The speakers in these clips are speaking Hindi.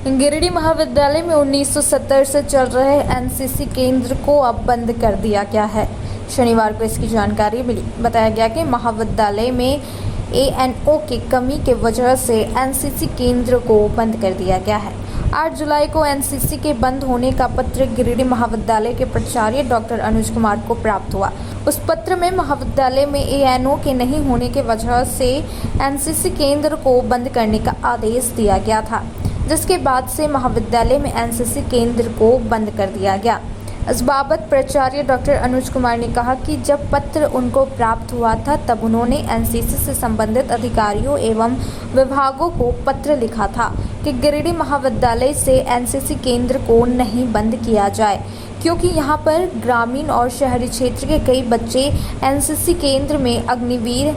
गिरिडीह महाविद्यालय में 1970 से चल रहे एनसीसी केंद्र को अब बंद कर दिया गया है। शनिवार को इसकी जानकारी मिली। बताया गया कि महाविद्यालय में एएनओ की कमी के वजह से एनसीसी केंद्र को बंद कर दिया गया है। 8 जुलाई को एनसीसी के बंद होने का पत्र गिरिडीह महाविद्यालय के प्राचार्य डॉक्टर अनुज कुमार को प्राप्त हुआ। उस पत्र में महाविद्यालय में एएनओ के नहीं होने की वजह से एनसीसी केंद्र को बंद करने का आदेश दिया गया था, जिसके बाद से महाविद्यालय में एनसीसी केंद्र को बंद कर दिया गया। इस बाबत प्राचार्य डॉक्टर अनुज कुमार ने कहा कि जब पत्र उनको प्राप्त हुआ था तब उन्होंने एनसीसी से संबंधित अधिकारियों एवं विभागों को पत्र लिखा था कि गिरिडीह महाविद्यालय से एनसीसी केंद्र को नहीं बंद किया जाए, क्योंकि यहां पर ग्रामीण और शहरी क्षेत्र के कई बच्चे एनसीसी केंद्र में अग्निवीर,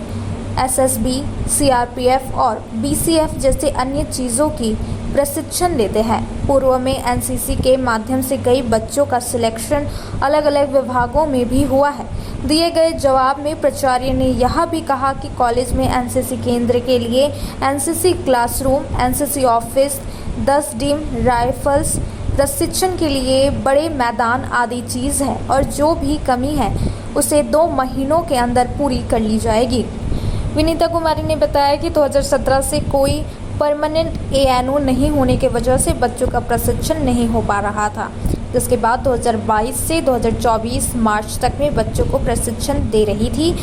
एसएसबी, सीआरपीएफ और बीसीएफ जैसे अन्य चीज़ों की प्रशिक्षण लेते हैं। पूर्व में एनसीसी के माध्यम से कई बच्चों का सिलेक्शन अलग अलग विभागों में भी हुआ है। दिए गए जवाब में प्राचार्य ने यह भी कहा कि कॉलेज में एनसीसी केंद्र के लिए एनसीसी क्लासरूम, एनसीसी ऑफिस, 10 डीम राइफल्स, प्रशिक्षण के लिए बड़े मैदान आदि चीज़ है और जो भी कमी है उसे 2 महीनों के अंदर पूरी कर ली जाएगी। विनीता कुमारी ने बताया कि 2017 से कोई परमानेंट एएनओ नहीं होने की वजह से बच्चों का प्रशिक्षण नहीं हो पा रहा था, जिसके बाद 2022 से 2024 मार्च तक में बच्चों को प्रशिक्षण दे रही थी,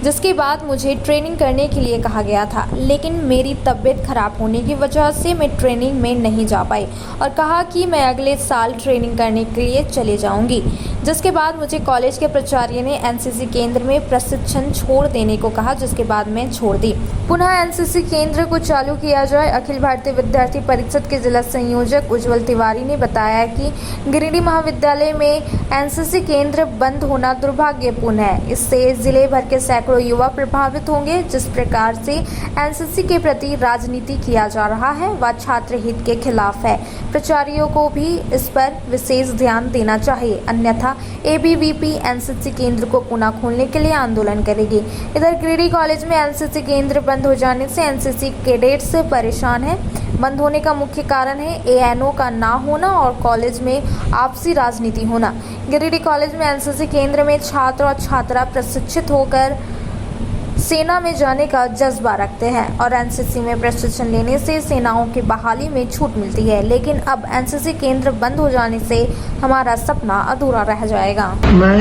जिसके बाद मुझे ट्रेनिंग करने के लिए कहा गया था, लेकिन मेरी तबीयत खराब होने की वजह से मैं ट्रेनिंग में नहीं जा पाई और कहा कि मैं अगले साल ट्रेनिंग करने के लिए चले जाऊंगी। जिसके बाद मुझे कॉलेज के प्राचार्य ने एनसीसी केंद्र में प्रशिक्षण छोड़ देने को कहा, जिसके बाद मैं छोड़ दी। पुनः एनसीसी केंद्र को चालू किया जाए। अखिल भारतीय विद्यार्थी परिषद के जिला संयोजक उज्जवल तिवारी ने बताया कि गिरिडीह महाविद्यालय में एनसीसी केंद्र बंद होना दुर्भाग्यपूर्ण है। इससे जिले भर के सैकड़ों युवा प्रभावित होंगे। जिस प्रकार से एनसीसी के प्रति राजनीति किया जा रहा है वह छात्र हित के खिलाफ है। प्राचार्यों को भी इस पर विशेष ध्यान देना चाहिए, अन्यथा एबीवीपी एनसीसी केंद्र को पुनः खोलने के लिए आंदोलन करेगी। इधर गिरिडीह कॉलेज में एनसीसी केंद्र बंद हो जाने से एनसीसी कैडेट्स परेशान है। बंद होने का मुख्य कारण है एएनओ का ना होना और कॉलेज में आपसी राजनीति होना। गिरिडीह कॉलेज में एनसीसी केंद्र में छात्र और छात्रा प्रशिक्षित होकर सेना में जाने का जज्बा रखते हैं और एनसीसी में प्रशिक्षण लेने से सेनाओं की बहाली में छूट मिलती है, लेकिन अब एनसीसी केंद्र बंद हो जाने से हमारा सपना अधूरा रह जाएगा। मैं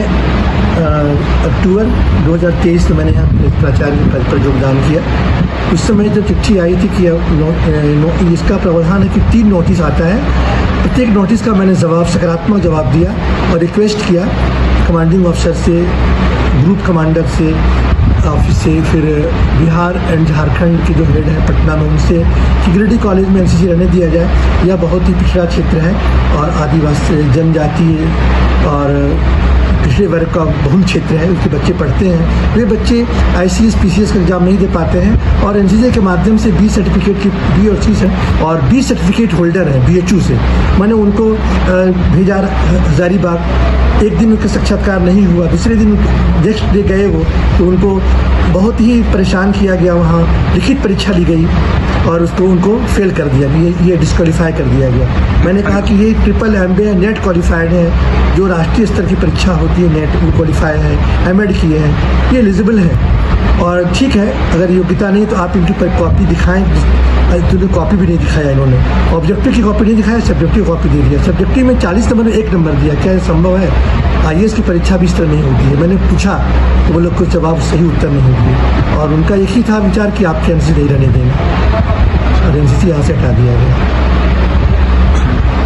अक्टूबर 2023 में मैंने यहाँ प्राचार्य पद पर योगदान किया। उस समय जब चिट्ठी आई थी कि इसका प्रावधान है कि 3 नोटिस आता है, प्रत्येक नोटिस का मैंने सकारात्मक जवाब दिया और रिक्वेस्ट किया कमांडिंग ऑफिसर से, ग्रुप कमांडर से, ऑफिस से, फिर बिहार एंड झारखंड के जो हेड है पटना में उनसे कि गिरिडीह कॉलेज में एनसीसी रहने दिया जाए। यह बहुत ही पिछड़ा क्षेत्र है और आदिवासी जनजाति और पिछड़े वर्ग का बहुल क्षेत्र है। उसके बच्चे पढ़ते हैं, वे बच्चे आईसीएस पीसीएस का एग्जाम नहीं दे पाते हैं और एनसीसी के माध्यम से बी सर्टिफिकेट की बी और सी है और बी सर्टिफिकेट होल्डर है बीएचयू से। मैंने उनको भेजा हजारीबाग। एक दिन उनका साक्षात्कार नहीं हुआ, दूसरे दिन नेक्स्ट डे गए वो, तो उनको बहुत ही परेशान किया गया। वहाँ लिखित परीक्षा ली गई और उनको फेल कर दिया, ये डिस्क्वालीफाई कर दिया गया। मैंने कहा कि ये ट्रिपल MBA नेट क्वालिफाइड है, जो राष्ट्रीय स्तर की परीक्षा होती है नेट, वो क्वालिफाई है, एमएड किए हैं, ये एलिजिबल है और ठीक है। अगर योग्यता नहीं तो आप इनकी कॉपी दिखाएं। तो कॉपी भी नहीं दिखाया इन्होंने, ऑब्जेक्टिव की कॉपी नहीं दिखाया, सब्जेक्टिव कॉपी दे दिया। सब्जेक्टिव में 40 नंबर में 1 नंबर दिया। क्या ये संभव है? आईएएस की परीक्षा भी इस तरह नहीं होती है। मैंने पूछा तो वो लोग को जवाब सही उत्तर नहीं दिए और उनका एक ही था विचार कि आपके एनसीसी नहीं रहने देंगे और एनसीसी यहाँ से हटा दिया गया।